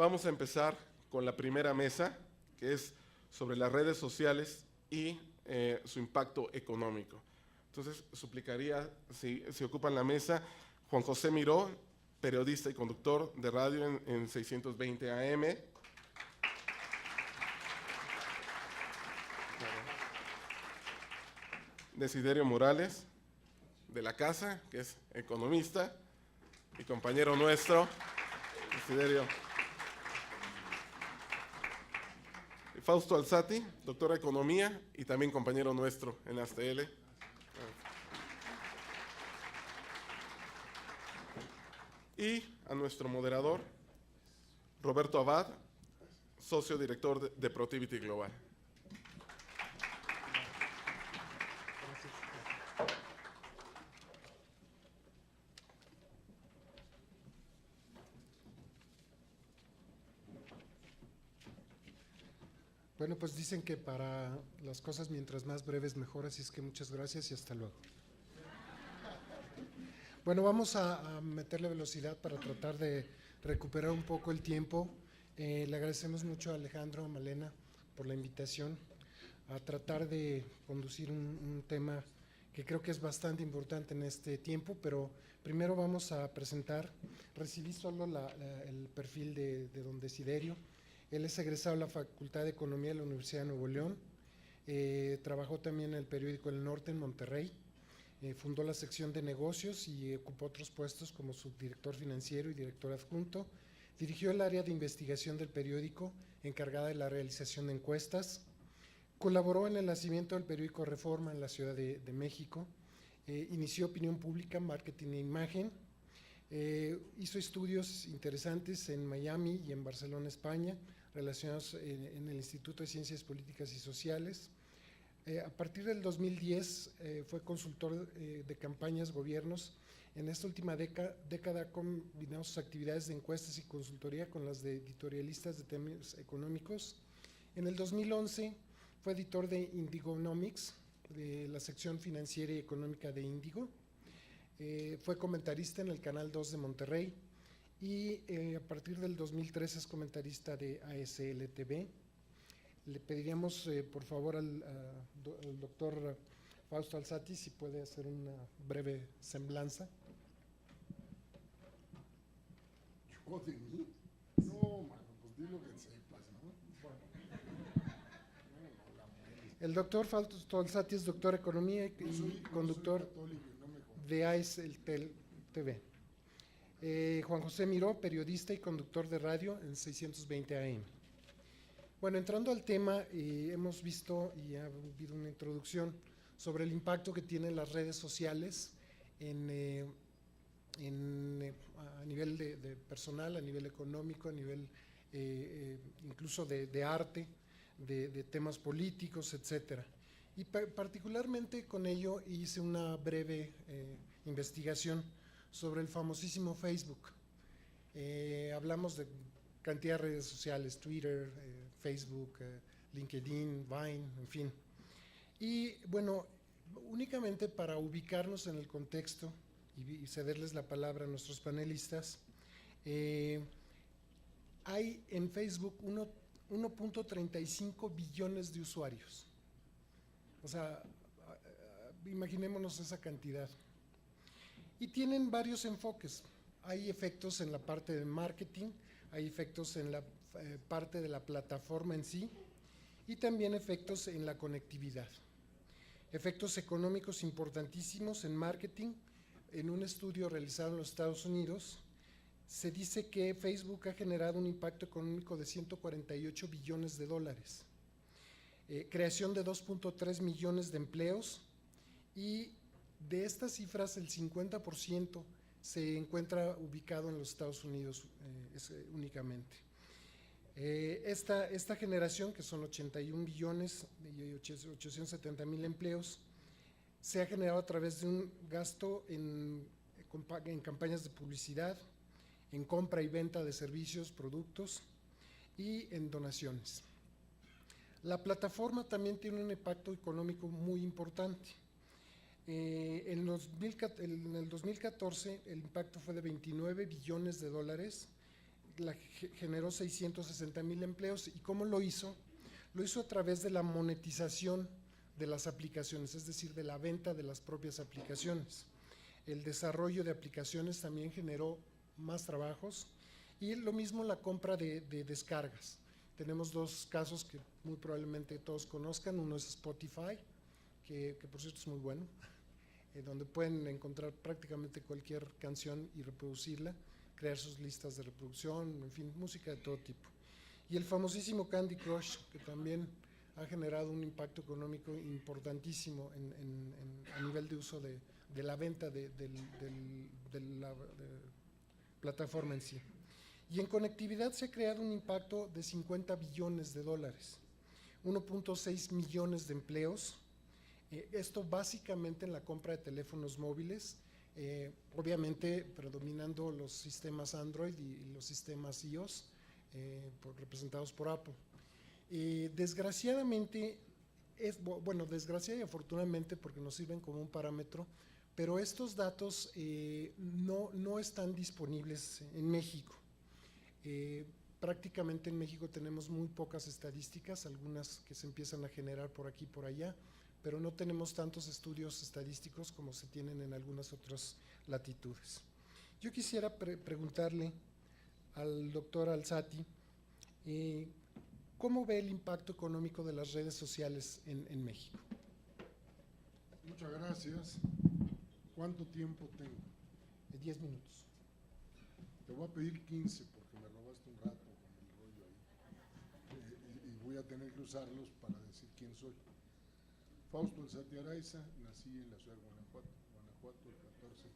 Vamos a empezar con la primera mesa, que es sobre las redes sociales y su impacto económico. Entonces, suplicaría, si ocupan la mesa, Juan José Miró, periodista y conductor de radio en 620 AM. Desiderio Morales, de la casa, que es economista y compañero nuestro. Desiderio. Fausto Alzati, doctor de Economía y también compañero nuestro en ASTL. Y a nuestro moderador, Roberto Abad, socio director de Protivity Global. Bueno, pues dicen que para las cosas mientras más breves mejor, así es que muchas gracias y hasta luego. Bueno, vamos a meterle velocidad para tratar de recuperar un poco el tiempo. Le agradecemos mucho a Alejandro, a Malena, por la invitación a tratar de conducir un tema que creo que es bastante importante en este tiempo, pero primero vamos a presentar, recibí solo el perfil de don Desiderio. Él es egresado de la Facultad de Economía de la Universidad de Nuevo León, trabajó también en el periódico El Norte en Monterrey, fundó la sección de negocios y ocupó otros puestos como subdirector financiero y director adjunto. Dirigió el área de investigación del periódico, encargada de la realización de encuestas. Colaboró en el nacimiento del periódico Reforma en la Ciudad de México. Inició opinión pública, marketing e imagen. Hizo estudios interesantes en Miami y en Barcelona, España, relacionados en el Instituto de Ciencias Políticas y Sociales. A partir del 2010 fue consultor de campañas, gobiernos. En esta última década ha combinado sus actividades de encuestas y consultoría con las de editorialistas de temas económicos. En el 2011 fue editor de Indigonomics, de la sección financiera y económica de Índigo. Fue comentarista en el Canal 2 de Monterrey y a partir del 2013 es comentarista de ASL TV. Le pediríamos por favor al doctor Fausto Alzati si puede hacer una breve semblanza. ¿Yo de mí? No, mano, pues di lo que sepas, ¿no? Bueno. El doctor Fausto Alzati es doctor de Economía y conductor de ASL TV. Juan José Miró, periodista y conductor de radio en 620 AM. Bueno, entrando al tema, hemos visto y ha habido una introducción sobre el impacto que tienen las redes sociales a nivel de personal, a nivel económico, a nivel incluso de arte, de temas políticos, etcétera. Y particularmente con ello hice una breve investigación sobre el famosísimo Facebook. Hablamos de cantidad de redes sociales, Twitter, Facebook, LinkedIn, Vine, en fin. Y bueno, únicamente para ubicarnos en el contexto y cederles la palabra a nuestros panelistas, hay en Facebook 1.35 billones de usuarios. O sea, imaginémonos esa cantidad. Y tienen varios enfoques. Hay efectos en la parte de marketing, hay efectos en la parte de la plataforma en sí y también efectos en la conectividad. Efectos económicos importantísimos en marketing. En un estudio realizado en los Estados Unidos, se dice que Facebook ha generado un impacto económico de 148 billones de dólares, creación de 2.3 millones de empleos, y de estas cifras el 50% se encuentra ubicado en los Estados Unidos únicamente. Esta generación, que son 81 billones y 870 mil empleos, se ha generado a través de un gasto en campañas de publicidad, en compra y venta de servicios, productos y en donaciones. La plataforma también tiene un impacto económico muy importante. En el 2014 el impacto fue de 29 billones de dólares, generó 660,000 empleos. ¿Y cómo lo hizo? Lo hizo a través de la monetización de las aplicaciones, es decir, de la venta de las propias aplicaciones. El desarrollo de aplicaciones también generó más trabajos y lo mismo la compra de descargas. Tenemos dos casos que muy probablemente todos conozcan. Uno es Spotify, que por cierto es muy bueno, donde pueden encontrar prácticamente cualquier canción y reproducirla, crear sus listas de reproducción, en fin, música de todo tipo. Y el famosísimo Candy Crush, que también ha generado un impacto económico importantísimo a nivel de uso de la venta de la plataforma en sí. Y en conectividad se ha creado un impacto de 50 billones de dólares, 1.6 millones de empleos, esto básicamente en la compra de teléfonos móviles, obviamente predominando los sistemas Android y los sistemas iOS, representados por Apple. Desgraciadamente, desgraciadamente y afortunadamente, porque nos sirven como un parámetro, pero estos datos no están disponibles en México. Prácticamente en México tenemos muy pocas estadísticas, algunas que se empiezan a generar por aquí y por allá, pero no tenemos tantos estudios estadísticos como se tienen en algunas otras latitudes. Yo quisiera preguntarle al doctor Alzati, ¿cómo ve el impacto económico de las redes sociales en México? Muchas gracias. ¿Cuánto tiempo tengo? 10 minutos. Te voy a pedir 15 porque me robaste un rato con el rollo ahí. Y voy a tener que usarlos para decir quién soy. Fausto Alzati Araiza, nací en la ciudad de Guanajuato el 14.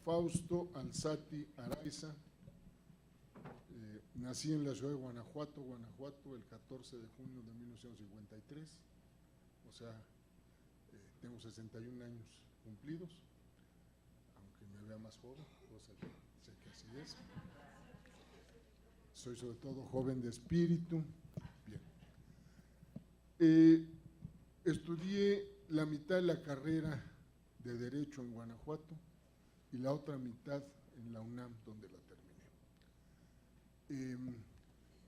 Fausto Alzati Araiza, nací en la ciudad de Guanajuato el 14 de junio de 1953, o sea, tengo 61 años cumplidos, aunque me vea más joven, cosa que sé que así es. Soy sobre todo joven de espíritu. Bien. Estudié la mitad de la carrera de Derecho en Guanajuato y la otra mitad en la UNAM, donde la terminé.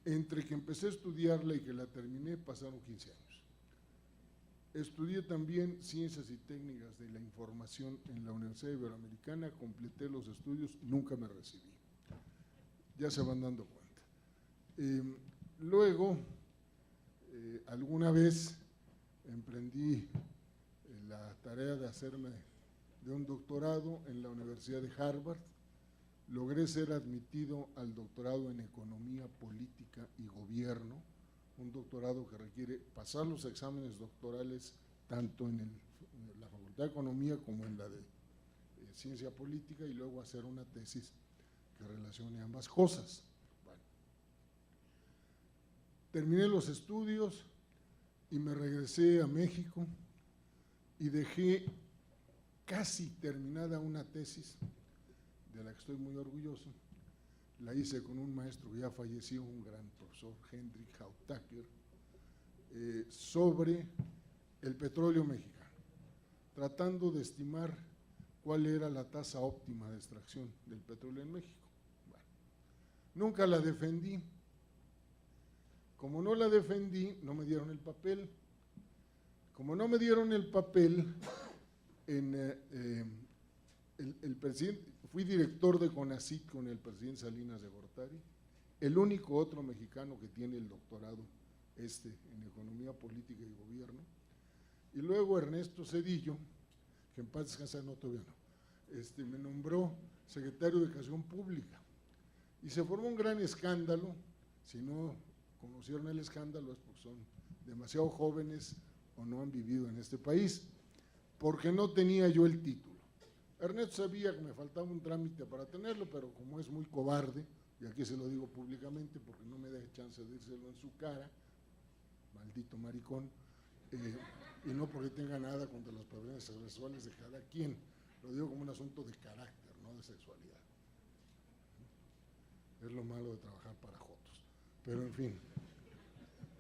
Entre que empecé a estudiarla y que la terminé pasaron 15 años. Estudié también Ciencias y Técnicas de la Información en la Universidad Iberoamericana, completé los estudios, nunca me recibí. Ya se van dando cuenta. Luego, alguna vez emprendí la tarea de hacerme de un doctorado en la Universidad de Harvard. Logré ser admitido al doctorado en Economía, Política y Gobierno, un doctorado que requiere pasar los exámenes doctorales tanto en la Facultad de Economía como en la de Ciencia Política y luego hacer una tesis que relacione ambas cosas. Bueno. Terminé los estudios y me regresé a México y dejé casi terminada una tesis de la que estoy muy orgulloso. La hice con un maestro que ya falleció, un gran profesor, Hendrik Hautacker, sobre el petróleo mexicano, tratando de estimar cuál era la tasa óptima de extracción del petróleo en México. Bueno, nunca la defendí. Como no la defendí, no me dieron el papel. Como no me dieron el papel, el presidente, fui director de CONACYT con el presidente Salinas de Gortari, el único otro mexicano que tiene el doctorado en Economía, Política y Gobierno, y luego Ernesto Zedillo, que en paz descanse, no, todavía no, me nombró secretario de Educación Pública, y se formó un gran escándalo. Si no conocieron el escándalo es porque son demasiado jóvenes o no han vivido en este país, porque no tenía yo el título. Ernesto sabía que me faltaba un trámite para tenerlo, pero como es muy cobarde, y aquí se lo digo públicamente porque no me da chance de dírselo en su cara, maldito maricón, y no porque tenga nada contra las preferencias sexuales de cada quien, lo digo como un asunto de carácter, no de sexualidad. Es lo malo de trabajar para jotos. Pero en fin,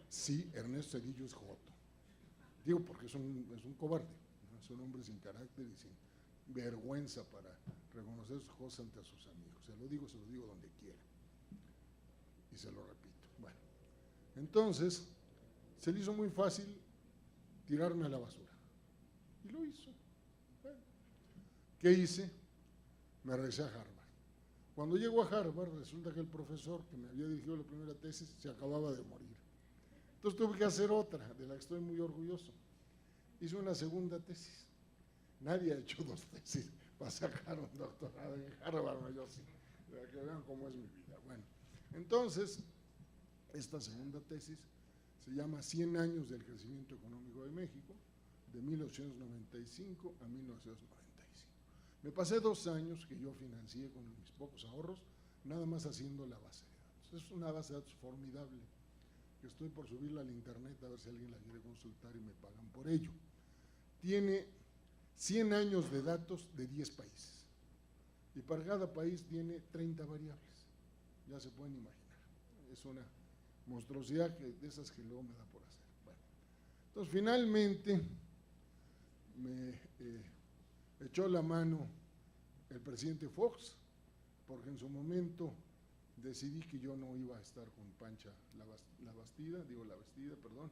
sí, Ernesto Zedillo es joto. Digo porque es un cobarde, ¿no? Es un hombre sin carácter y sin vergüenza para reconocer sus cosas ante sus amigos. Se lo digo donde quiera. y se lo repito. Bueno, entonces se le hizo muy fácil tirarme a la basura. Y lo hizo. Bueno, ¿qué hice? Me regresé a Harvard. Cuando llego a Harvard, resulta que el profesor que me había dirigido la primera tesis se acababa de morir. Entonces tuve que hacer otra, de la que estoy muy orgulloso. Hice una segunda tesis. Nadie ha hecho 2 tesis para sacar un doctorado en Harvard, no, yo sí, para que vean cómo es mi vida. Bueno, entonces, esta segunda tesis se llama 100 años del crecimiento económico de México, de 1895 a 1995. Me pasé 2 años que yo financié con mis pocos ahorros, nada más haciendo la base de datos. Es una base de datos formidable, que estoy por subirla al internet a ver si alguien la quiere consultar y me pagan por ello. Tiene 100 años de datos de 10 países, y para cada país tiene 30 variables, ya se pueden imaginar. Es una monstruosidad de esas que luego me da por hacer. Bueno, entonces finalmente me echó la mano el presidente Fox, porque en su momento decidí que yo no iba a estar con Pancha la vestida, perdón,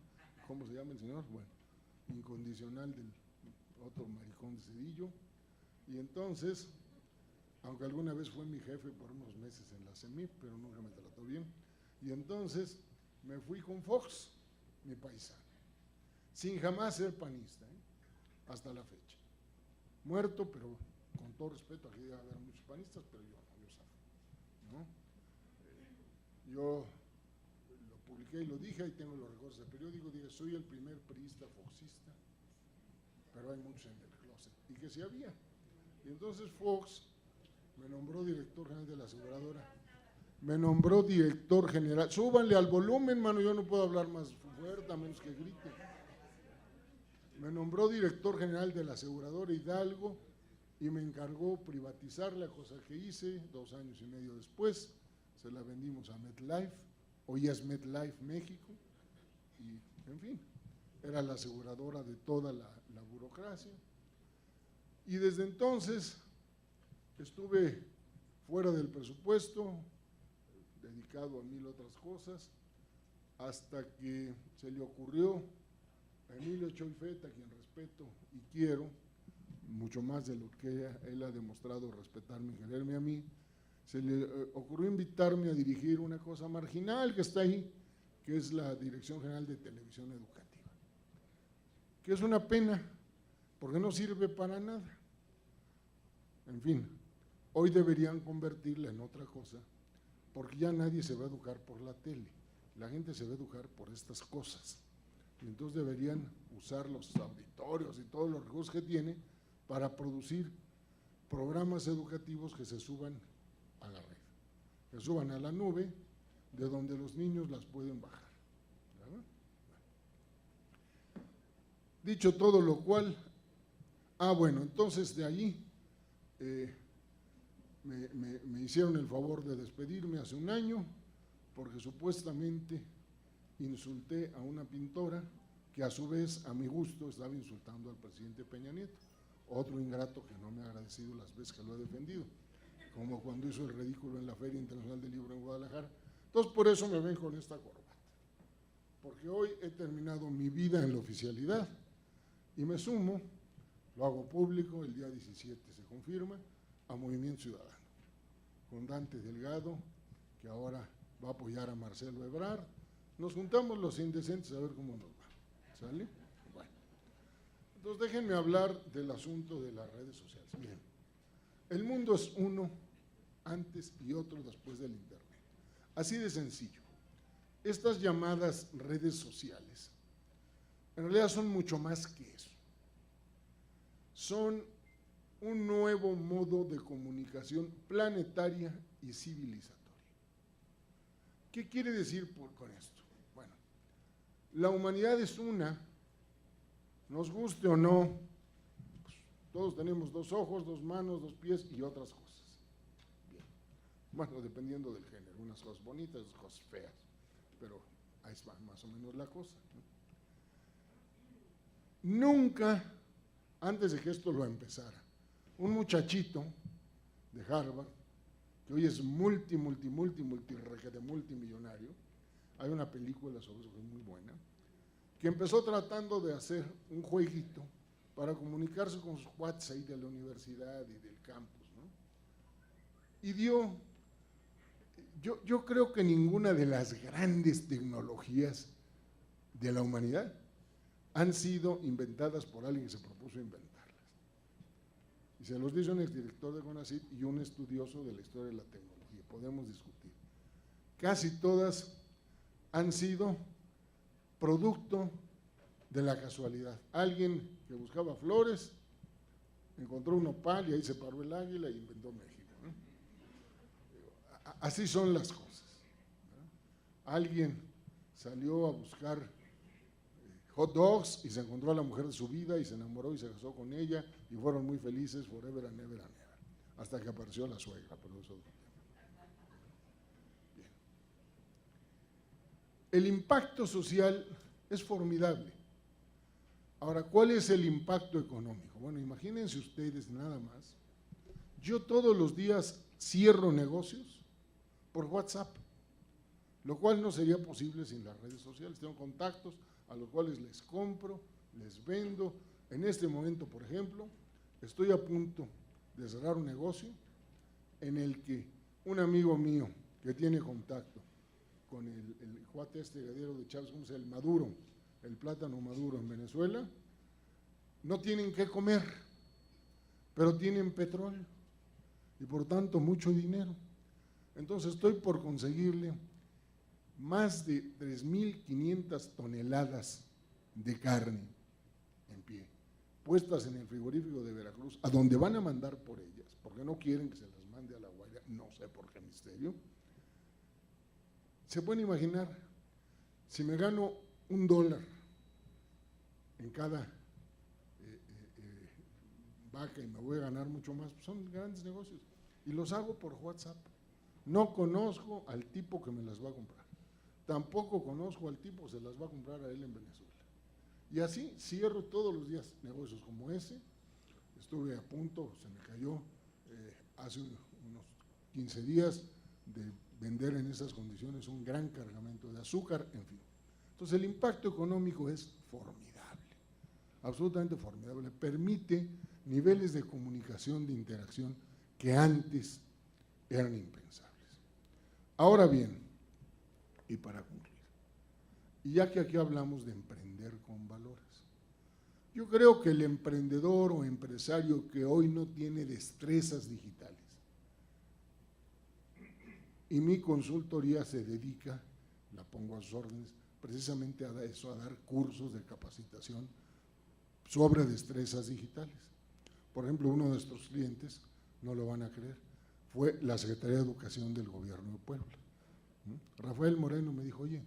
¿cómo se llama el señor? Bueno, incondicional del otro maricón de Cedillo, y entonces, aunque alguna vez fue mi jefe por unos meses en la CEMIP, pero nunca me trató bien, y entonces me fui con Fox, mi paisano, sin jamás ser panista, hasta la fecha. Muerto, pero con todo respeto, aquí debe haber muchos panistas, pero yo no, yo zafo, ¿no? Yo lo publiqué y lo dije, ahí tengo los recortes del periódico, dije, soy el primer priista foxista, pero hay muchos en el closet, y que sí había. Y entonces Fox me nombró director general de la aseguradora, me nombró director general, súbanle al volumen, mano, yo no puedo hablar más fuerte a menos que grite. Me nombró director general de la aseguradora Hidalgo y me encargó privatizarla, cosa que hice 2 años y medio después. Se la vendimos a MetLife, hoy es MetLife México, y en fin, era la aseguradora de toda la burocracia. Y desde entonces estuve fuera del presupuesto, dedicado a 1000 otras cosas, hasta que se le ocurrió a Emilio Choifeta, a quien respeto y quiero, mucho más de lo que él ha demostrado respetarme y quererme a mí, se le ocurrió invitarme a dirigir una cosa marginal que está ahí, que es la Dirección General de Televisión Educativa, que es una pena, porque no sirve para nada. En fin, hoy deberían convertirla en otra cosa, porque ya nadie se va a educar por la tele, la gente se va a educar por estas cosas, y entonces deberían usar los auditorios y todos los recursos que tiene para producir programas educativos que se suban a la red, que suban a la nube, de donde los niños las pueden bajar, ¿verdad? Dicho todo lo cual, bueno, entonces de allí me hicieron el favor de despedirme hace 1 año, porque supuestamente insulté a una pintora que a su vez, a mi gusto, estaba insultando al presidente Peña Nieto, otro ingrato que no me ha agradecido las veces que lo he defendido, como cuando hizo el ridículo en la Feria Internacional del Libro en Guadalajara. Entonces, por eso me ven con esta corbata, porque hoy he terminado mi vida en la oficialidad y me sumo, lo hago público, el día 17 se confirma, a Movimiento Ciudadano, con Dante Delgado, que ahora va a apoyar a Marcelo Ebrard. Nos juntamos los indecentes a ver cómo nos va, ¿sale? Bueno, entonces déjenme hablar del asunto de las redes sociales. Miren, el mundo es uno antes y otro después del internet, así de sencillo. Estas llamadas redes sociales en realidad son mucho más que eso, son un nuevo modo de comunicación planetaria y civilizatoria. ¿Qué quiere decir con esto? Bueno, la humanidad es una, nos guste o no, pues, todos tenemos 2 ojos, 2 manos, 2 pies y otras cosas. Bien. Bueno, dependiendo del género, unas cosas bonitas, otras cosas feas, pero ahí va más o menos la cosa, ¿no? Nunca, antes de que esto lo empezara, un muchachito de Harvard, que hoy es multimillonario. Hay una película sobre eso que es muy buena, que empezó tratando de hacer un jueguito para comunicarse con sus cuates ahí de la universidad y del campus, ¿no? Y yo creo que ninguna de las grandes tecnologías de la humanidad han sido inventadas por alguien que se propuso inventarlas. Y se los dice un exdirector de CONACYT y un estudioso de la historia de la tecnología. Podemos discutir. Casi todas han sido producto de la casualidad. Alguien que buscaba flores, encontró un nopal y ahí se paró el águila y inventó México, ¿no? Así son las cosas, ¿no? Alguien salió a buscar hot dogs y se encontró a la mujer de su vida y se enamoró y se casó con ella y fueron muy felices forever and ever and ever, hasta que apareció la suegra, pero eso es otro tema. Bien. El impacto social es formidable. Ahora, ¿cuál es el impacto económico? Bueno, imagínense ustedes nada más. Yo todos los días cierro negocios por WhatsApp, lo cual no sería posible sin las redes sociales. Tengo contactos a los cuales les compro, les vendo. En este momento, por ejemplo, estoy a punto de cerrar un negocio en el que un amigo mío que tiene contacto con el cuate este gadero de Chávez, ¿cómo se llama? El Maduro, el plátano maduro en Venezuela, no tienen qué comer, pero tienen petróleo y por tanto mucho dinero. Entonces estoy por conseguirle más de 3.500 toneladas de carne en pie, puestas en el frigorífico de Veracruz, a donde van a mandar por ellas, porque no quieren que se las mande a La Guaira, no sé por qué misterio. Se pueden imaginar, si me gano $1 en cada vaca y me voy a ganar mucho más, pues son grandes negocios y los hago por WhatsApp. No conozco al tipo que me las va a comprar, tampoco conozco al tipo que se las va a comprar a él en Venezuela. Y así cierro todos los días negocios como ese. Estuve a punto, se me cayó hace unos 15 días de vender en esas condiciones un gran cargamento de azúcar, en fin. Entonces el impacto económico es formidable, absolutamente formidable. Permite niveles de comunicación, de interacción que antes eran impensables. Ahora bien, y para concluir, y ya que aquí hablamos de emprender con valores, yo creo que el emprendedor o empresario que hoy no tiene destrezas digitales, y mi consultoría se dedica, la pongo a sus órdenes, precisamente a eso, a dar cursos de capacitación sobre destrezas digitales. Por ejemplo, uno de nuestros clientes, no lo van a creer, fue la Secretaría de Educación del Gobierno de Puebla. Rafael Moreno me dijo, oye,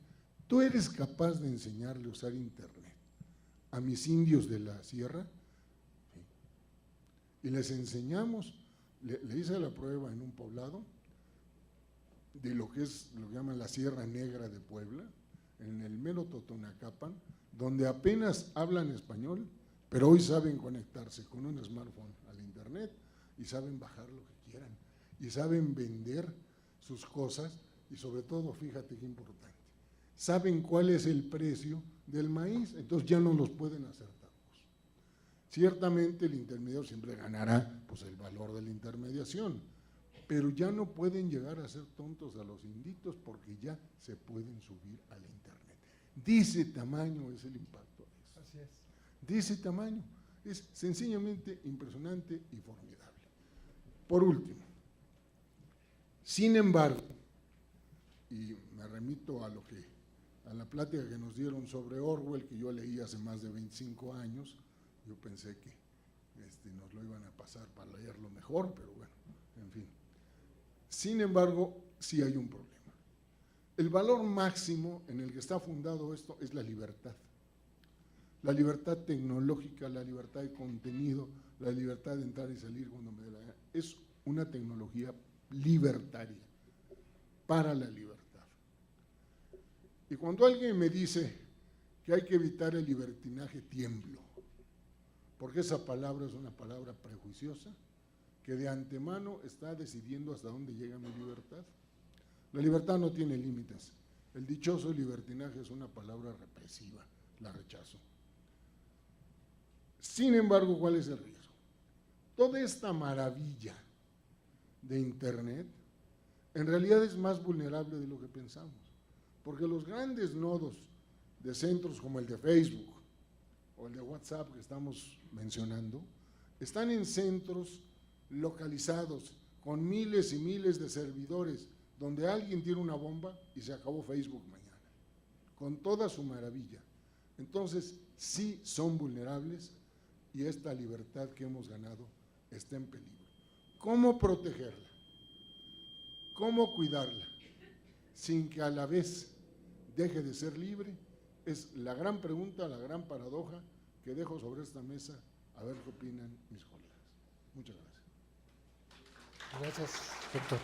¿tú eres capaz de enseñarle a usar internet a mis indios de la sierra? Sí. Y les enseñamos, le hice la prueba en un poblado de lo que es, lo que llaman la Sierra Negra de Puebla, en el mero Totonacapan, donde apenas hablan español, pero hoy saben conectarse con un smartphone al internet y saben bajar lo que quieran y saben vender sus cosas y sobre todo, fíjate qué importante, saben cuál es el precio del maíz, entonces ya no los pueden hacer tontos. Ciertamente el intermediario siempre ganará pues el valor de la intermediación, pero ya no pueden llegar a ser tontos a los inditos porque ya se pueden subir a la internet. De ese tamaño es el impacto de eso. Así es. De ese tamaño. Es sencillamente impresionante y formidable. Por último, sin embargo, y me remito a la plática que nos dieron sobre Orwell, que yo leí hace más de 25 años, yo pensé que nos lo iban a pasar para leerlo mejor, pero bueno, en fin. Sin embargo, sí hay un problema. El valor máximo en el que está fundado esto es la libertad. La libertad tecnológica, la libertad de contenido, la libertad de entrar y salir cuando me dé la gana. Es una tecnología libertaria, para la libertad. Y cuando alguien me dice que hay que evitar el libertinaje, tiemblo, porque esa palabra es una palabra prejuiciosa que de antemano está decidiendo hasta dónde llega mi libertad. La libertad no tiene límites. El dichoso libertinaje es una palabra represiva, la rechazo. Sin embargo, ¿cuál es el riesgo? Toda esta maravilla de Internet en realidad es más vulnerable de lo que pensamos, porque los grandes nodos de centros como el de Facebook o el de WhatsApp que estamos mencionando, están en centros localizados con miles y miles de servidores, donde alguien tiene una bomba y se acabó Facebook mañana, con toda su maravilla. Entonces, sí son vulnerables y esta libertad que hemos ganado está en peligro. ¿Cómo protegerla? ¿Cómo cuidarla? Sin que a la vez deje de ser libre, es la gran pregunta, la gran paradoja que dejo sobre esta mesa, a ver qué opinan mis colegas. Muchas gracias. Gracias, doctor.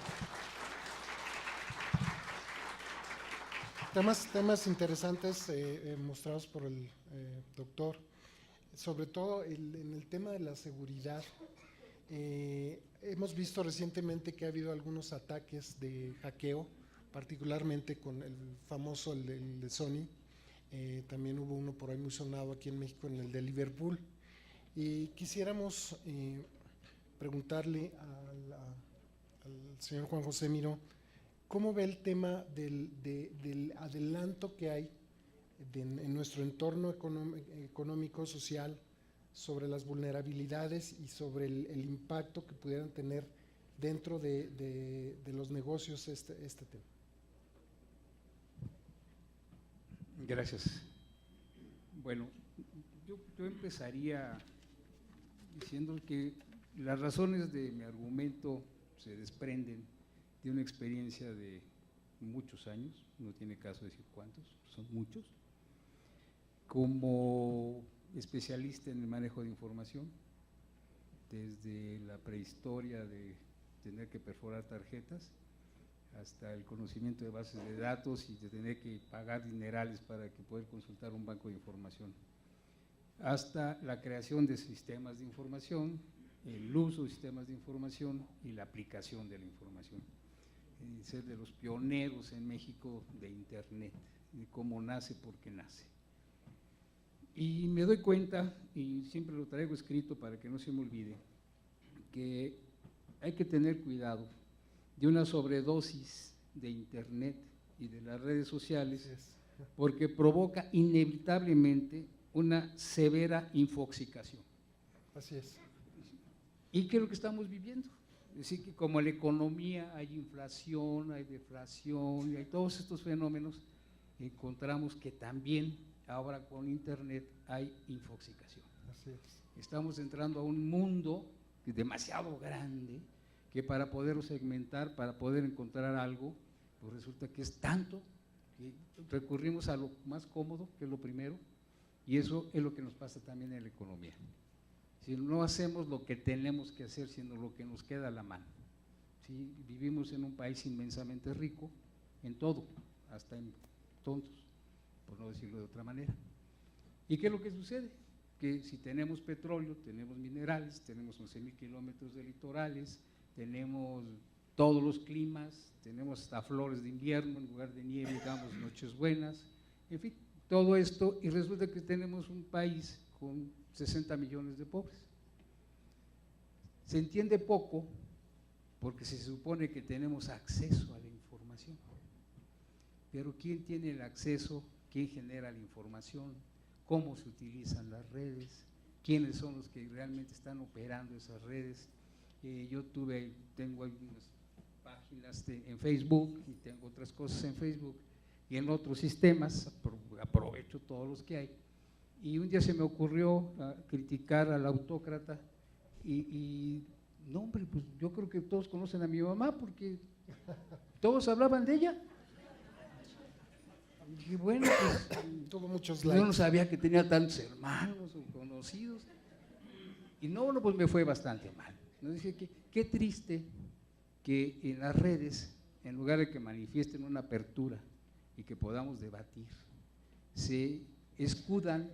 Temas interesantes mostrados por el doctor, sobre todo en el tema de la seguridad. Hemos visto recientemente que ha habido algunos ataques de hackeo, particularmente con el famoso, el de Sony. También hubo uno por ahí muy sonado aquí en México, en el de Liverpool. Y quisiéramos preguntarle al señor Juan José Miró, ¿cómo ve el tema del adelanto que hay en nuestro entorno económico, social, sobre las vulnerabilidades y sobre el impacto que pudieran tener dentro de los negocios este tema? Gracias. Bueno, yo empezaría diciendo que las razones de mi argumento se desprenden de una experiencia de muchos años, no tiene caso decir cuántos, son muchos, como especialista en el manejo de información, desde la prehistoria de tener que perforar tarjetas, hasta el conocimiento de bases de datos y de tener que pagar dinerales para que poder consultar un banco de información, hasta la creación de sistemas de información, el uso de sistemas de información y la aplicación de la información. Ser de los pioneros en México de Internet, de cómo nace, por qué nace. Y me doy cuenta, y siempre lo traigo escrito para que no se me olvide, que hay que tener cuidado de una sobredosis de Internet y de las redes sociales, porque provoca inevitablemente una severa infoxicación. Así es. ¿Y qué es lo que estamos viviendo? Es decir, que como en la economía hay inflación, hay deflación, y hay todos estos fenómenos, encontramos que también ahora con Internet hay infoxicación. Así es. Estamos entrando a un mundo demasiado grande que para poderlo segmentar, para poder encontrar algo, pues resulta que es tanto que recurrimos a lo más cómodo, que es lo primero, y eso es lo que nos pasa también en la economía. Si no hacemos lo que tenemos que hacer, sino lo que nos queda a la mano. ¿Sí? Vivimos en un país inmensamente rico en todo, hasta en tontos, por no decirlo de otra manera. ¿Y qué es lo que sucede? Que si tenemos petróleo, tenemos minerales, tenemos 11,000 kilómetros de litorales, tenemos todos los climas, tenemos hasta flores de invierno, en lugar de nieve, digamos, noches buenas, en fin, todo esto, y resulta que tenemos un país con 60 millones de pobres. Se entiende poco porque se supone que tenemos acceso a la información, pero ¿quién tiene el acceso? ¿Quién genera la información? ¿Cómo se utilizan las redes? ¿Quiénes son los que realmente están operando esas redes? Yo tengo algunas páginas en Facebook y tengo otras cosas en Facebook y en otros sistemas, aprovecho todos los que hay. Y un día se me ocurrió criticar al autócrata y no, hombre, pues yo creo que todos conocen a mi mamá porque todos hablaban de ella. Y dije, bueno, pues tuvo muchos yo likes. no sabía que tenía tantos hermanos o conocidos. Y no, pues me fue bastante mal. ¿No? Dije que qué triste que en las redes, en lugar de que manifiesten una apertura y que podamos debatir, se escudan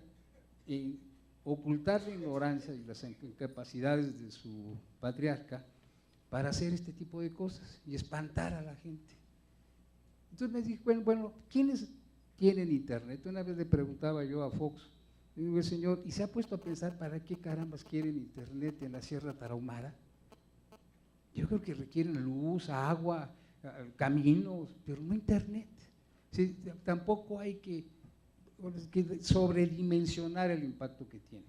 en ocultar la ignorancia y las incapacidades de su patriarca para hacer este tipo de cosas y espantar a la gente. Entonces me dije, bueno, ¿quiénes tienen internet? Una vez le preguntaba yo a Fox, le digo, señor, ¿y se ha puesto a pensar para qué carambas quieren internet en la Sierra Tarahumara? Yo creo que requieren luz, agua, caminos, pero no internet. Sí, tampoco hay que sobredimensionar el impacto que tiene.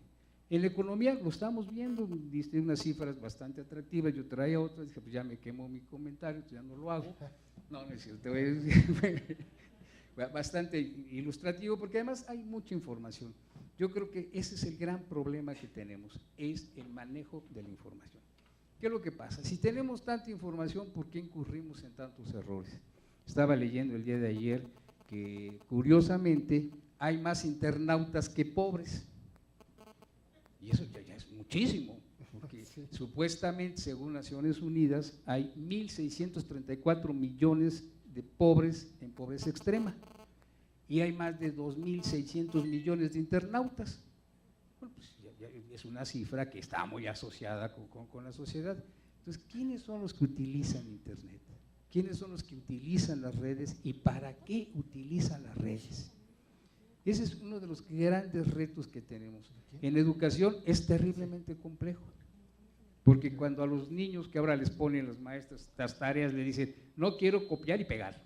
En la economía lo estamos viendo, diste unas cifras bastante atractivas, yo traía otras, dije, pues ya me quemó mi comentario, ya no lo hago. No, no es cierto, te voy a decir, bastante ilustrativo, porque además hay mucha información. Yo creo que ese es el gran problema que tenemos, es el manejo de la información. ¿Qué es lo que pasa? Si tenemos tanta información, ¿por qué incurrimos en tantos errores? Estaba leyendo el día de ayer que, curiosamente, hay más internautas que pobres. Y eso ya es muchísimo, porque supuestamente, según Naciones Unidas, hay 1.634 millones de pobres en pobreza extrema y hay más de 2.600 millones de internautas. Bueno, pues ya es una cifra que está muy asociada con la sociedad. Entonces, ¿quiénes son los que utilizan Internet? ¿Quiénes son los que utilizan las redes y para qué utilizan las redes? Ese es uno de los grandes retos que tenemos. En educación es terriblemente complejo, porque cuando a los niños que ahora les ponen los maestros estas tareas, le dicen, no quiero copiar y pegar.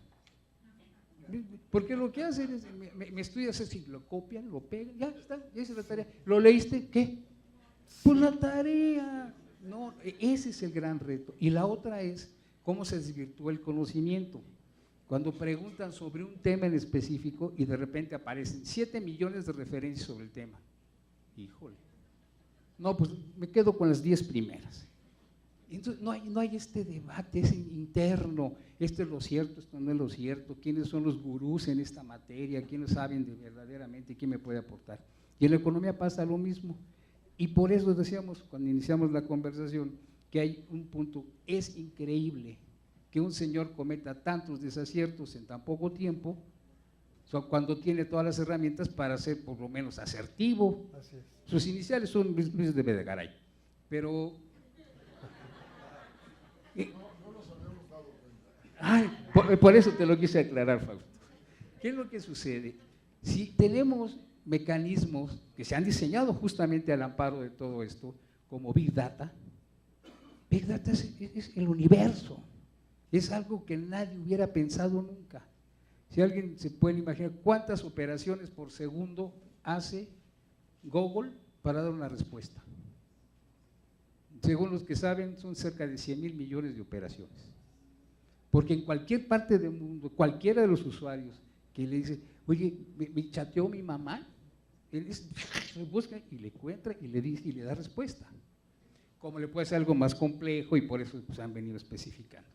Porque lo que hacen es, me estudias así, lo copian, lo pegan, ya está, ya hice la tarea. ¿Lo leíste? ¿Qué? Pues la tarea. No, ese es el gran reto. Y la otra es cómo se desvirtúa el conocimiento. Cuando preguntan sobre un tema en específico y de repente aparecen 7 millones de referencias sobre el tema. Híjole. No, pues me quedo con las 10 primeras. Entonces no hay este debate, ese interno, esto es lo cierto, esto no es lo cierto, quiénes son los gurús en esta materia, quiénes saben de verdaderamente quién me puede aportar. Y en la economía pasa lo mismo. Y por eso decíamos, cuando iniciamos la conversación, que hay un punto, es increíble que un señor cometa tantos desaciertos en tan poco tiempo, cuando tiene todas las herramientas para ser por lo menos asertivo. Así es. Sus iniciales son Luis de Videgaray, pero… No nos habíamos dado cuenta. por eso te lo quise aclarar, Fausto. ¿Qué es lo que sucede? Si tenemos mecanismos que se han diseñado justamente al amparo de todo esto, como Big Data es el universo. Es algo que nadie hubiera pensado nunca. Si alguien se puede imaginar cuántas operaciones por segundo hace Google para dar una respuesta. Según los que saben, son cerca de 100,000 millones de operaciones. Porque en cualquier parte del mundo, cualquiera de los usuarios que le dice, oye, me chateó mi mamá, él busca y le encuentra y le dice y le da respuesta. Como le puede ser algo más complejo y por eso pues, han venido especificando.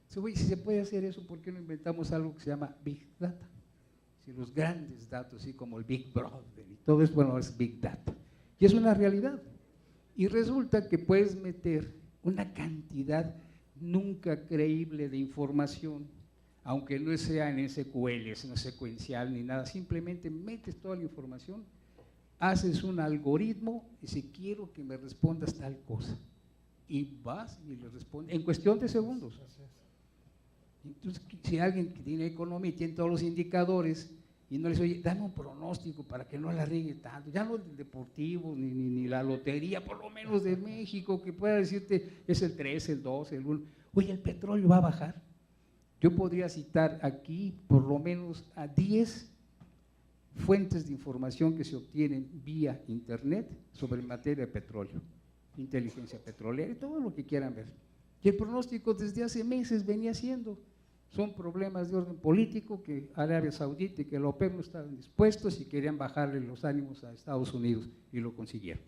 Si se puede hacer eso, ¿por qué no inventamos algo que se llama Big Data? Si los grandes datos, así como el Big Brother y todo eso, bueno, es Big Data. Y es una realidad. Y resulta que puedes meter una cantidad nunca creíble de información, aunque no sea en SQL, no secuencial ni nada, simplemente metes toda la información, haces un algoritmo y si quiero que me respondas tal cosa. Y vas y le respondes en cuestión de segundos. Así es. Entonces, si alguien que tiene economía y tiene todos los indicadores y no le dice, oye, dame un pronóstico para que no la riegue tanto, ya no el deportivo ni la lotería, por lo menos de México, que pueda decirte es el 3, el 2, el 1, oye, el petróleo va a bajar. Yo podría citar aquí por lo menos a 10 fuentes de información que se obtienen vía internet sobre materia de petróleo, inteligencia petrolera y todo lo que quieran ver. Y el pronóstico desde hace meses venía siendo, son problemas de orden político que Arabia Saudita y que la OPEP no estaban dispuestos y querían bajarle los ánimos a Estados Unidos y lo consiguieron.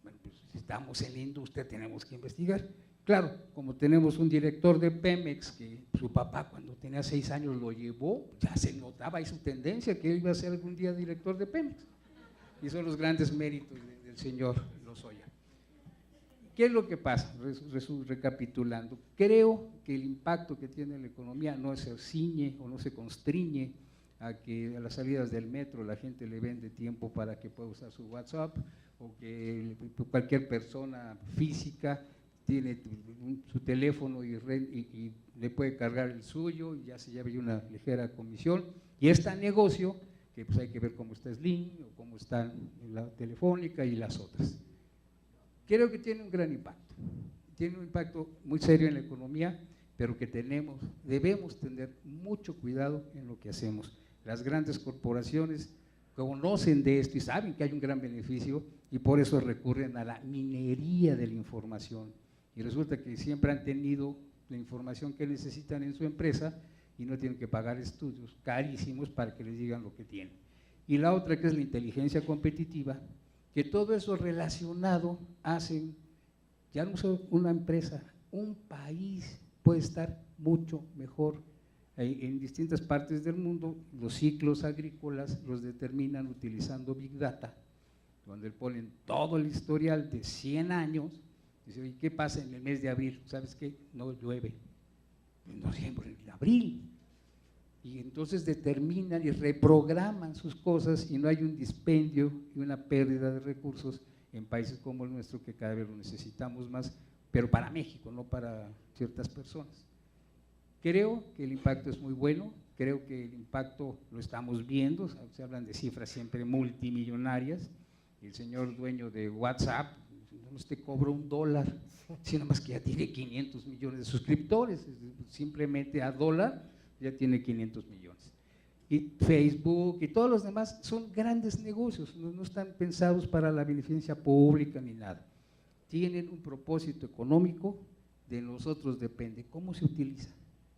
Bueno, pues si estamos en la industria tenemos que investigar. Claro, como tenemos un director de Pemex que su papá cuando tenía 6 años lo llevó, ya se notaba ahí su tendencia que él iba a ser algún día director de Pemex. Y son los grandes méritos del señor Lozoya. ¿Qué es lo que pasa? Recapitulando, creo que el impacto que tiene la economía no se ciñe o no se constriñe a que a las salidas del metro la gente le vende tiempo para que pueda usar su WhatsApp o que cualquier persona física tiene su teléfono y le puede cargar el suyo y ya se lleva una ligera comisión. Y está negocio, que pues hay que ver cómo está Slim o cómo está la Telefónica y las otras. Creo que tiene un gran impacto, tiene un impacto muy serio en la economía, pero que debemos tener mucho cuidado en lo que hacemos. Las grandes corporaciones conocen de esto y saben que hay un gran beneficio y por eso recurren a la minería de la información. Y resulta que siempre han tenido la información que necesitan en su empresa y no tienen que pagar estudios carísimos para que les digan lo que tienen. Y la otra, que es la inteligencia competitiva, que todo eso relacionado hacen, ya no solo una empresa, un país puede estar mucho mejor. En distintas partes del mundo, los ciclos agrícolas los determinan utilizando Big Data, donde ponen todo el historial de 100 años. Dice, ¿y qué pasa en el mes de abril? ¿Sabes qué? No llueve. En noviembre, en abril. Y entonces determinan y reprograman sus cosas y no hay un dispendio y una pérdida de recursos en países como el nuestro, que cada vez lo necesitamos más, pero para México, no para ciertas personas. Creo que el impacto es muy bueno, creo que el impacto lo estamos viendo, se hablan de cifras siempre multimillonarias. El señor dueño de WhatsApp no te cobra $1, sino más que ya tiene 500 millones de suscriptores, simplemente a dólar ya tiene 500 millones. Y Facebook y todos los demás son grandes negocios, no están pensados para la beneficencia pública ni nada. Tienen un propósito económico, de nosotros depende cómo se utiliza,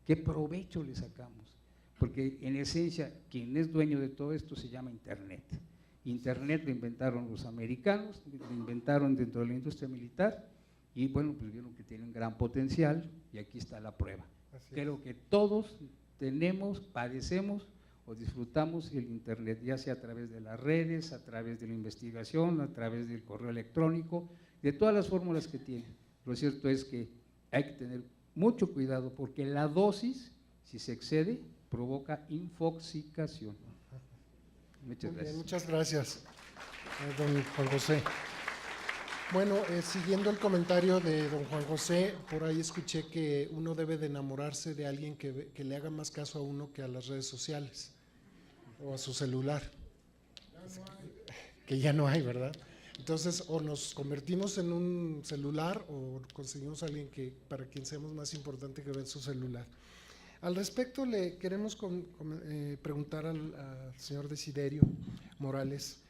qué provecho le sacamos, porque en esencia quien es dueño de todo esto se llama Internet. Internet lo inventaron los americanos, lo inventaron dentro de la industria militar y bueno, pues vieron que tiene un gran potencial y aquí está la prueba. Creo que todos tenemos, padecemos o disfrutamos el Internet, ya sea a través de las redes, a través de la investigación, a través del correo electrónico, de todas las fórmulas que tiene. Lo cierto es que hay que tener mucho cuidado porque la dosis, si se excede, provoca infoxicación. Muchas Muy gracias. bien, muchas gracias, don Juan José. Bueno, siguiendo el comentario de don Juan José, por ahí escuché que uno debe de enamorarse de alguien que le haga más caso a uno que a las redes sociales o a su celular. Que ya no hay, ¿verdad? Entonces, o nos convertimos en un celular o conseguimos a alguien para quien seamos más importante que ver su celular. Al respecto, le queremos preguntar al señor Desiderio Morales,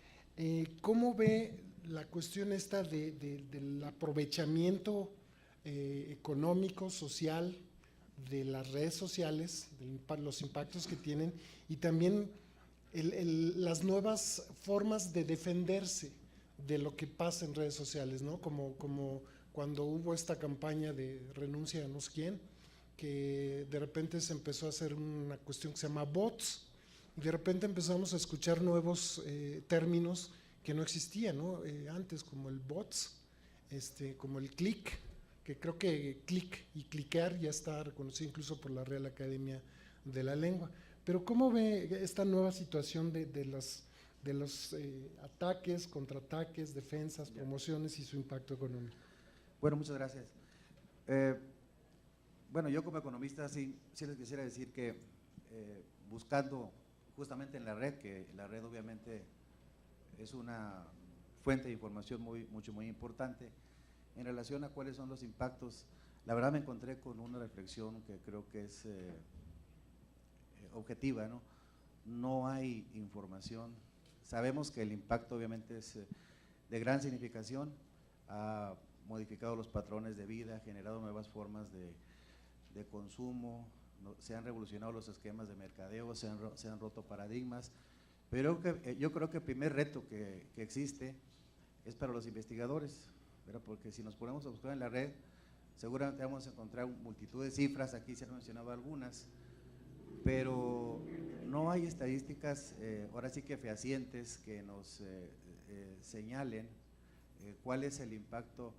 ¿cómo ve la cuestión esta del aprovechamiento económico, social de las redes sociales, los impactos que tienen y también las nuevas formas de defenderse de lo que pasa en redes sociales, ¿no? Como cuando hubo esta campaña de renuncia a no sé quién, que de repente se empezó a hacer una cuestión que se llama bots, y de repente empezamos a escuchar nuevos términos que no existían, ¿no? Antes, como el bots, como el click, que creo que click y cliquear ya está reconocido incluso por la Real Academia de la Lengua. Pero ¿cómo ve esta nueva situación de los ataques, contraataques, defensas, promociones y su impacto económico? Bueno, muchas gracias. Bueno, yo como economista sí les quisiera decir que buscando justamente en la red, que la red obviamente es una fuente de información muy importante, en relación a cuáles son los impactos, la verdad me encontré con una reflexión que creo que es objetiva, ¿no? No hay información, sabemos que el impacto obviamente es de gran significación, ha modificado los patrones de vida, ha generado nuevas formas de consumo, se han revolucionado los esquemas de mercadeo, se han roto paradigmas, pero yo creo que el primer reto que existe es para los investigadores, ¿verdad? Porque si nos ponemos a buscar en la red, seguramente vamos a encontrar multitud de cifras, aquí se han mencionado algunas, pero no hay estadísticas, ahora sí que fehacientes, que nos señalen cuál es el impacto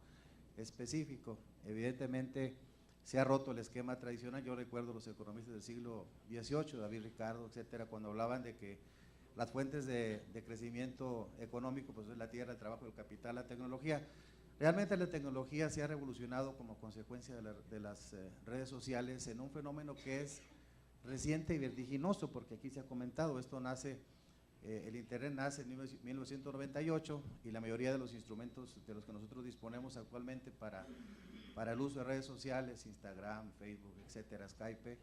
específico. Evidentemente se ha roto el esquema tradicional. Yo recuerdo los economistas del siglo XVIII, David Ricardo, etcétera, cuando hablaban de que las fuentes de crecimiento económico pues es la tierra, el trabajo, el capital, la tecnología. Realmente la tecnología se ha revolucionado como consecuencia de las redes sociales en un fenómeno que es reciente y vertiginoso, porque aquí se ha comentado, esto nace, el Internet nace en 1998 y la mayoría de los instrumentos de los que nosotros disponemos actualmente para el uso de redes sociales, Instagram, Facebook, etcétera, Skype,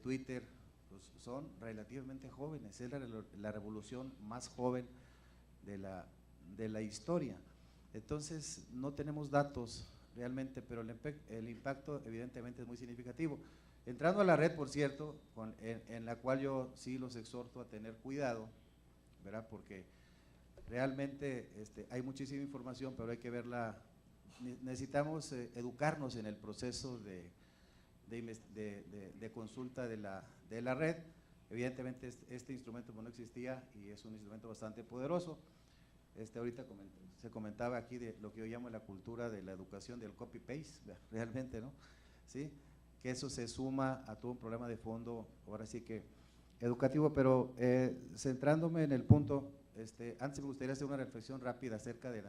Twitter, pues son relativamente jóvenes, es la revolución más joven de la historia. Entonces no tenemos datos realmente, pero el impacto evidentemente es muy significativo. Entrando a la red, por cierto, en la cual yo sí los exhorto a tener cuidado, ¿verdad? Porque realmente hay muchísima información, pero hay que verla, necesitamos educarnos en el proceso de consulta de la red. Evidentemente este instrumento no existía y es un instrumento bastante poderoso. Ahorita se comentaba aquí de lo que yo llamo la cultura de la educación del copy-paste, realmente, ¿no? ¿Sí? Que eso se suma a todo un problema de fondo, ahora sí que educativo, pero centrándome en el punto, antes me gustaría hacer una reflexión rápida acerca de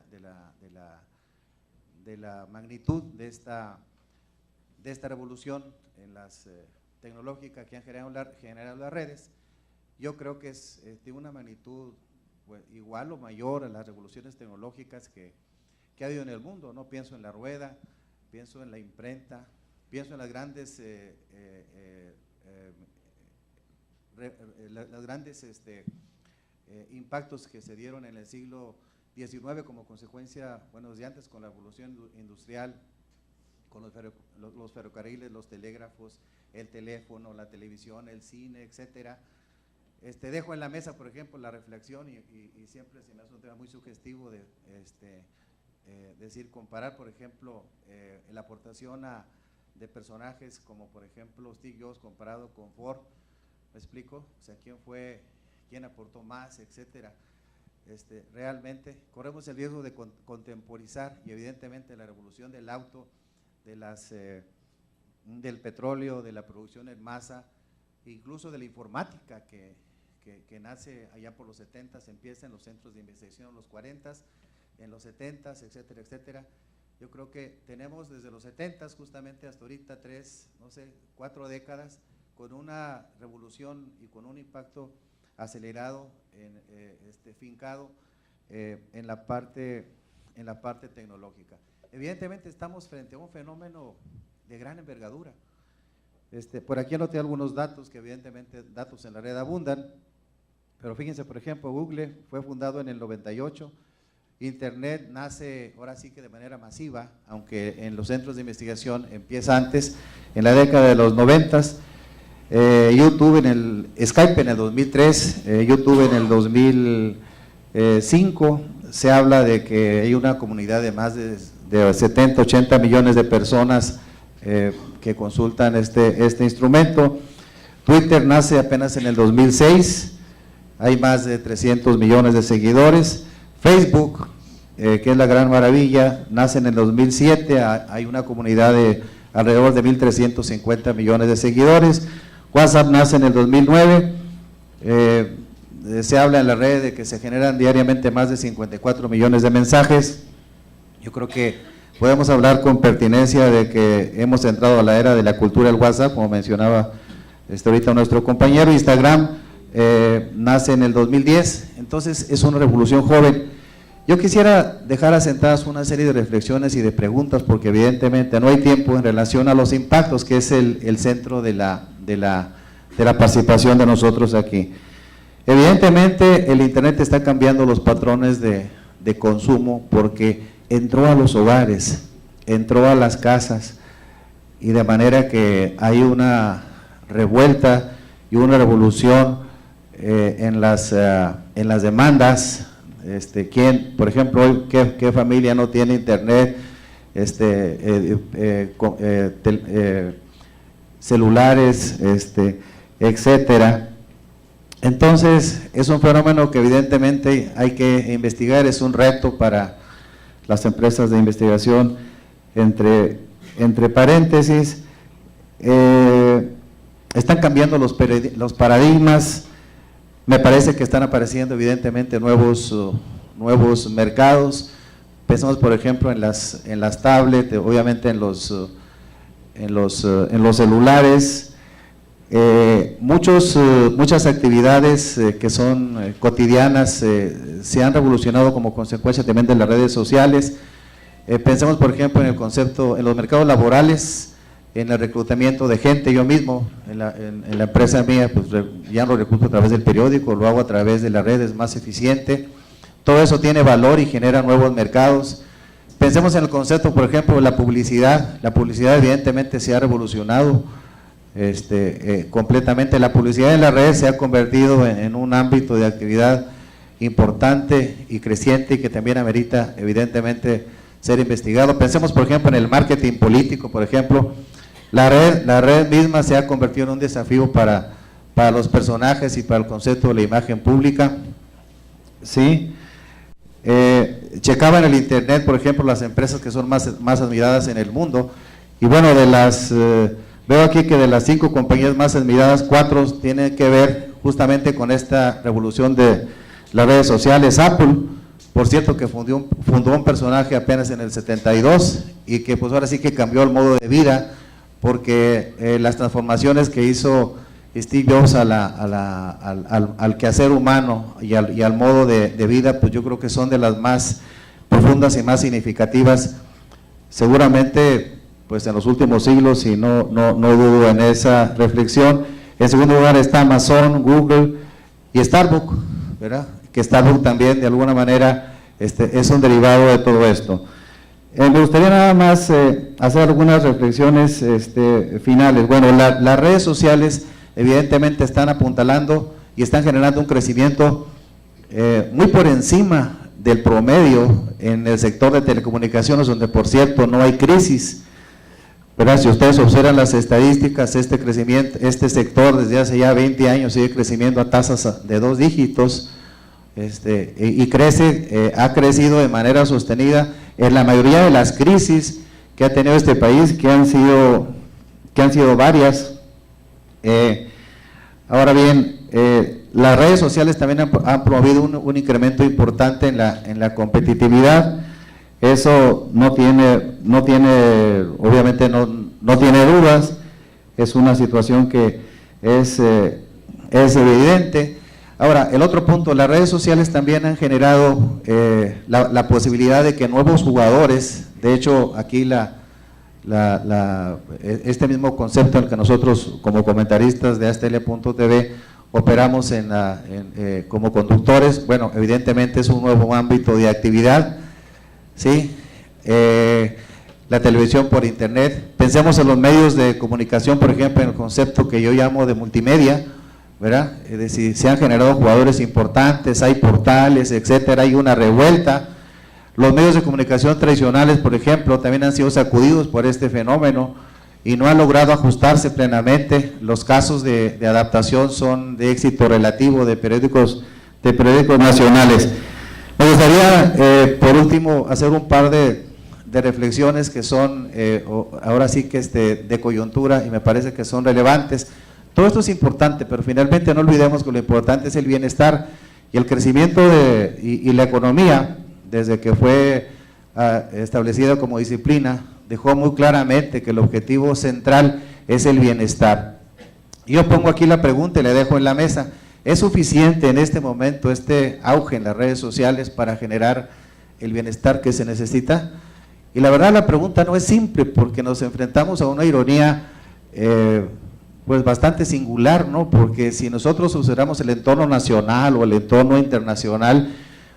la magnitud de esta revolución en las tecnológicas que han generado las redes. Yo creo que es de una magnitud pues, igual o mayor a las revoluciones tecnológicas que ha habido en el mundo, ¿no? Pienso en la rueda, pienso en la imprenta, pienso en las grandes, impactos que se dieron en el siglo XIX como consecuencia, bueno, desde antes con la revolución industrial, con los ferrocarriles, los telégrafos, el teléfono, la televisión, el cine, etcétera. Dejo en la mesa, por ejemplo, la reflexión y siempre se me hace un tema muy sugestivo de comparar, por ejemplo, la aportación de personajes como, por ejemplo, Steve Jobs comparado con Ford, ¿me explico? O sea, quién aportó más, etcétera. Realmente corremos el riesgo de contemporizar y evidentemente la revolución del auto, del petróleo, de la producción en masa, incluso de la informática que nace allá por los 70s, empieza en los centros de investigación en los 40s, en los 70s, etcétera, etcétera. Yo creo que tenemos desde los 70s justamente hasta ahorita 4 décadas con una revolución y con un impacto acelerado, fincado en la parte tecnológica. Evidentemente estamos frente a un fenómeno de gran envergadura. Por aquí anoté algunos datos que evidentemente datos en la red abundan, pero fíjense, por ejemplo, Google fue fundado en el 98, Internet nace ahora sí que de manera masiva, aunque en los centros de investigación empieza antes, en la década de los 90s, Skype en el 2003, YouTube en el 2005, se habla de que hay una comunidad de más de 70, 80 millones de personas que consultan este instrumento. Twitter nace apenas en el 2006, hay más de 300 millones de seguidores. Facebook, que es la gran maravilla, nace en el 2007, hay una comunidad de alrededor de 1.350 millones de seguidores. WhatsApp nace en el 2009, se habla en la red de que se generan diariamente más de 54 millones de mensajes. Yo creo que podemos hablar con pertinencia de que hemos entrado a la era de la cultura del WhatsApp, como mencionaba ahorita nuestro compañero. Instagram nace en el 2010, entonces es una revolución joven. Yo quisiera dejar asentadas una serie de reflexiones y de preguntas, porque evidentemente no hay tiempo en relación a los impactos, que es el centro de la participación de nosotros aquí. Evidentemente el Internet está cambiando los patrones de consumo, porque entró a los hogares, entró a las casas, y de manera que hay una revuelta y una revolución en las demandas. ¿Quién, por ejemplo, hoy, qué familia no tiene Internet, celulares, etcétera? Entonces, es un fenómeno que evidentemente hay que investigar, es un reto para las empresas de investigación. Entre paréntesis, están cambiando los paradigmas. Me parece que están apareciendo evidentemente nuevos mercados. Pensamos, por ejemplo, en las tablets, obviamente en los celulares, muchas actividades que son cotidianas se han revolucionado como consecuencia también de las redes sociales. Pensemos, por ejemplo, en el concepto, en los mercados laborales, en el reclutamiento de gente. Yo mismo, en la empresa mía, pues ya no lo recluto a través del periódico, lo hago a través de las redes, más eficiente. Todo eso tiene valor y genera nuevos mercados. Pensemos en el concepto, por ejemplo, de la publicidad. La publicidad evidentemente se ha revolucionado completamente. La publicidad en las redes se ha convertido en un ámbito de actividad importante y creciente y que también amerita evidentemente ser investigado. Pensemos, por ejemplo, en el marketing político, por ejemplo. La red misma se ha convertido en un desafío para los personajes y para el concepto de la imagen pública. ¿Sí? Checaba en el internet, por ejemplo, las empresas que son más admiradas en el mundo, y bueno, veo aquí que de las 5 compañías más admiradas, 4 tienen que ver justamente con esta revolución de las redes sociales. Apple, por cierto, que fundó un personaje apenas en el 72 y que pues ahora sí que cambió el modo de vida, porque las transformaciones que hizo Steve Jobs al quehacer humano y al modo de vida, pues yo creo que son de las más profundas y más significativas, seguramente pues en los últimos siglos, y no dudo en esa reflexión. En segundo lugar está Amazon, Google y Starbucks, ¿verdad? Que Starbucks también de alguna manera es un derivado de todo esto. Me gustaría nada más hacer algunas reflexiones finales. Bueno, las redes sociales evidentemente están apuntalando y están generando un crecimiento muy por encima del promedio en el sector de telecomunicaciones, donde por cierto no hay crisis, ¿verdad? Si ustedes observan las estadísticas, este sector desde hace ya 20 años sigue creciendo a tasas de 2 dígitos y ha crecido de manera sostenida en la mayoría de las crisis que ha tenido este país, que han sido varias. Ahora bien, las redes sociales también han promovido un incremento importante en la competitividad. Eso no tiene dudas, es una situación que es evidente. Ahora, el otro punto, las redes sociales también han generado la posibilidad de que nuevos jugadores, de hecho aquí este mismo concepto en el que nosotros como comentaristas de ASTL.tv operamos como conductores, bueno, evidentemente es un nuevo ámbito de actividad, ¿sí? La televisión por internet. Pensemos en los medios de comunicación, por ejemplo, en el concepto que yo llamo de multimedia, ¿verdad? Es decir, se han generado jugadores importantes, hay portales, etcétera, hay una revuelta. Los medios de comunicación tradicionales, por ejemplo, también han sido sacudidos por este fenómeno y no han logrado ajustarse plenamente. Los casos de adaptación son de éxito relativo de periódicos nacionales. Me gustaría, por último, hacer un par de reflexiones que son, ahora sí que de coyuntura y me parece que son relevantes. Todo esto es importante, pero finalmente no olvidemos que lo importante es el bienestar y el crecimiento y la economía, desde que fue establecida como disciplina, dejó muy claramente que el objetivo central es el bienestar. Yo pongo aquí la pregunta y la dejo en la mesa. ¿Es suficiente en este momento este auge en las redes sociales para generar el bienestar que se necesita? Y la verdad la pregunta no es simple, porque nos enfrentamos a una ironía pues bastante singular, ¿no? Porque si nosotros observamos el entorno nacional o el entorno internacional,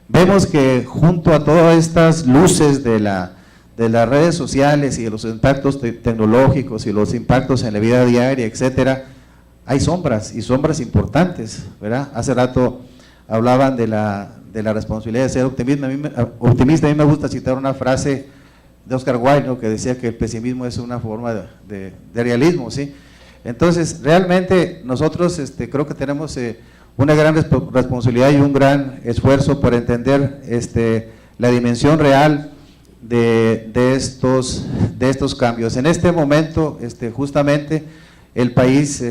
vemos que junto a todas estas luces de las redes sociales y de los impactos tecnológicos y los impactos en la vida diaria, etcétera, hay sombras, y sombras importantes, ¿verdad? Hace rato hablaban de la responsabilidad de ser optimista. A mí me gusta citar una frase de Oscar Wilde, ¿no? Que decía que el pesimismo es una forma de realismo, ¿sí? Entonces, realmente nosotros creo que tenemos una gran responsabilidad y un gran esfuerzo por entender la dimensión real de estos cambios. En este momento, justamente, el país,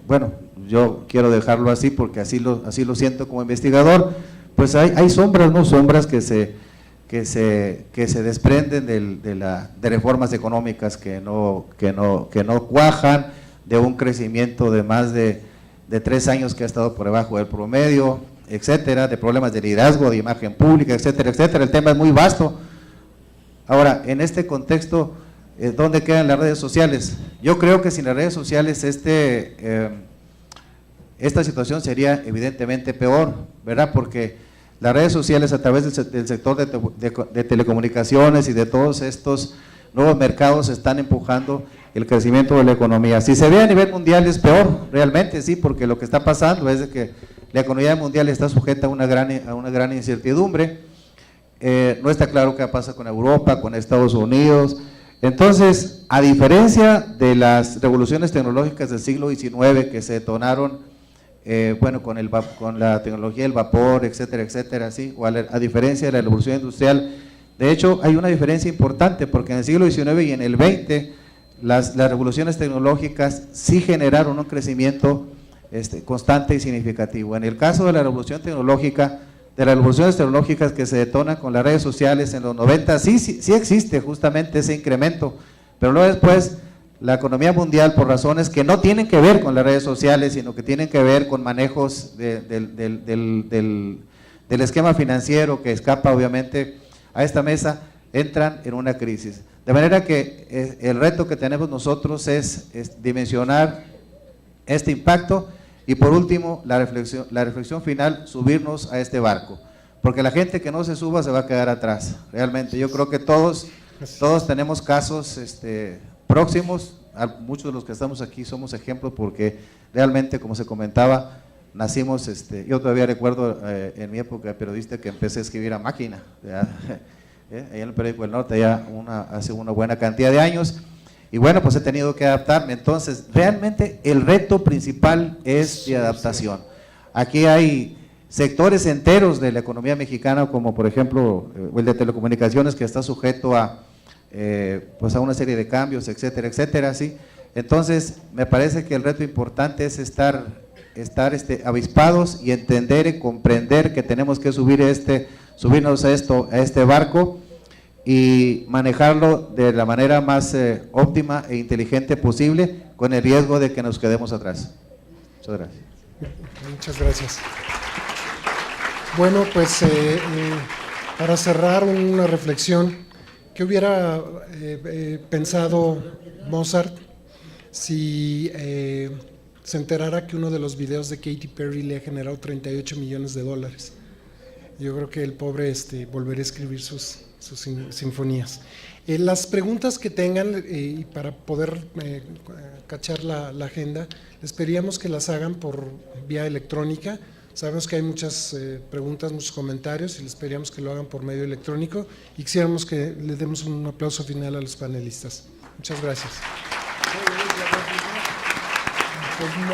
bueno, yo quiero dejarlo así porque así lo siento como investigador, pues hay sombras, ¿no? Sombras que que se desprenden de reformas económicas que no cuajan, de un crecimiento de más de 3 años que ha estado por debajo del promedio, etcétera, de problemas de liderazgo, de imagen pública, etcétera, etcétera. El tema es muy vasto. Ahora, en este contexto, ¿dónde quedan las redes sociales? Yo creo que sin las redes sociales esta situación sería evidentemente peor, ¿verdad? Porque las redes sociales, a través del sector de telecomunicaciones y de todos estos nuevos mercados, están empujando el crecimiento de la economía. Si se ve a nivel mundial es peor, realmente sí, porque lo que está pasando es de que la economía mundial está sujeta a una gran incertidumbre. No está claro qué pasa con Europa, con Estados Unidos. Entonces, a diferencia de las revoluciones tecnológicas del siglo XIX que se detonaron con la tecnología del vapor, etcétera, etcétera, ¿sí? O a diferencia de la revolución industrial, de hecho hay una diferencia importante, porque en el siglo XIX y en el XX las revoluciones tecnológicas sí generaron un crecimiento constante y significativo. En el caso de la revolución tecnológica, de las revoluciones tecnológicas que se detonan con las redes sociales en los 90, sí existe justamente ese incremento, pero luego después la economía mundial, por razones que no tienen que ver con las redes sociales, sino que tienen que ver con manejos del esquema financiero que escapa obviamente a esta mesa, entran en una crisis. De manera que el reto que tenemos nosotros es dimensionar este impacto y por último la reflexión final, subirnos a este barco, porque la gente que no se suba se va a quedar atrás. Realmente yo creo que todos tenemos casos próximos, muchos de los que estamos aquí somos ejemplos, porque realmente, como se comentaba, nacimos, yo todavía recuerdo en mi época de periodista que empecé a escribir a máquina, allá en el periódico del Norte, ya hace una buena cantidad de años, y bueno, pues he tenido que adaptarme. Entonces, realmente el reto principal es de adaptación. Aquí hay sectores enteros de la economía mexicana, como por ejemplo el de telecomunicaciones, que está sujeto a una serie de cambios, etcétera, etcétera, ¿sí? Entonces, me parece que el reto importante es estar avispados y entender y comprender que tenemos que subirnos a este barco y manejarlo de la manera más óptima e inteligente posible, con el riesgo de que nos quedemos atrás. Muchas gracias. Muchas gracias. Bueno, pues para cerrar, una reflexión. ¿Qué hubiera pensado Mozart si se enterara que uno de los videos de Katy Perry le ha generado $38 millones? Yo creo que el pobre volvería a escribir sus sinfonías. Las preguntas que tengan y para poder cachar la agenda, les pediríamos que las hagan por vía electrónica. Sabemos que hay muchas preguntas, muchos comentarios, y les pediríamos que lo hagan por medio electrónico, y quisiéramos que le demos un aplauso final a los panelistas. Muchas gracias. Pues no.